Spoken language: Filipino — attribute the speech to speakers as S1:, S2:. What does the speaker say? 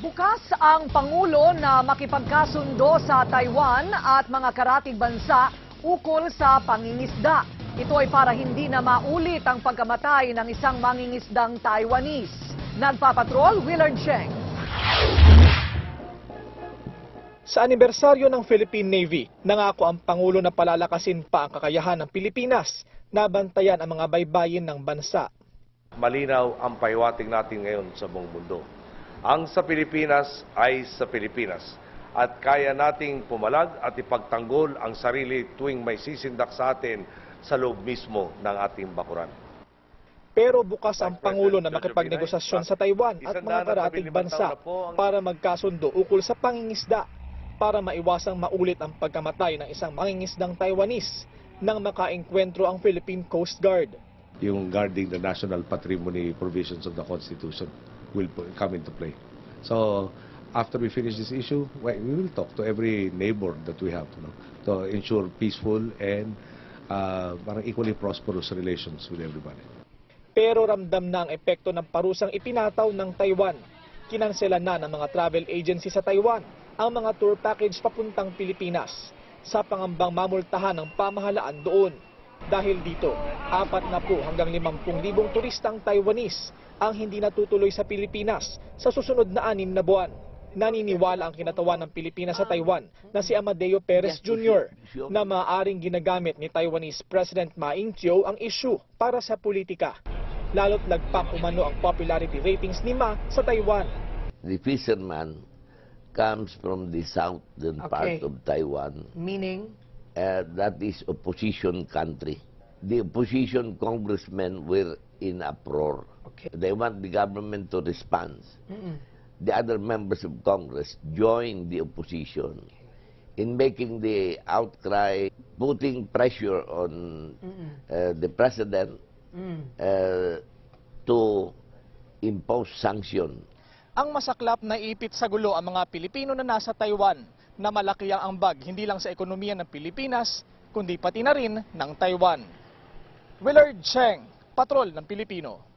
S1: Bukas ang Pangulo na makipagkasundo sa Taiwan at mga karatig bansa ukol sa pangingisda. Ito ay para hindi na maulit ang pagkamatay ng isang mangingisdang Taiwanese. Nagpapatrol, Willard Cheng.
S2: Sa anibersaryo ng Philippine Navy, nangako ang Pangulo na palalakasin pa ang kakayahan ng Pilipinas na bantayan ang mga baybayin ng bansa.
S3: Malinaw ang pahiwatig natin ngayon sa buong mundo. Ang sa Pilipinas ay sa Pilipinas at kaya nating pumalag at ipagtanggol ang sarili tuwing may sisindak sa atin sa loob mismo ng ating bakuran.
S2: Pero bukas ang Pangulo na makipagnegosasyon sa Taiwan at mga karatig bansa para magkasundo ukol sa pangingisda para maiwasang maulit ang pagkamatay ng isang mangingisdang Taiwanese nang makaengkwentro ang Philippine Coast Guard.
S4: Yung guarding the national patrimony provisions of the Constitution will come into play. So, after we finish this issue, we will talk to every neighbor that we have to ensure peaceful and parang equally prosperous relations with everybody.
S2: Pero ramdam na ang epekto ng parusang ipinataw ng Taiwan. Kinansela na ng mga travel agency sa Taiwan ang mga tour package papuntang Pilipinas sa pangambang mamultahan ng pamahalaan doon. Dahil dito, 40 hanggang 50,000 turistang Taiwanese ang hindi natutuloy sa Pilipinas sa susunod na 6 na buwan. Naniniwala ang kinatawan ng Pilipinas sa Taiwan na si Amadeo Perez Jr. na maaaring ginagamit ni Taiwanese President Ma Ying-jeou ang issue para sa politika. Lalo't lagpak umano ang popularity ratings ni Ma sa Taiwan.
S5: The fisherman comes from the southern part of Taiwan.
S1: Meaning?
S5: That is opposition country. The opposition congressmen were in uproar. They want the government to respond. The other members of Congress joined the opposition in making the outcry, putting pressure on the president to impose sanction.
S2: Ang masaklap na ipit sa gulo ang mga Pilipino na nasa Taiwan na malaki ang ambag hindi lang sa ekonomiya ng Pilipinas, kundi pati na rin ng Taiwan. Willard Cheng, Patrol ng Pilipino.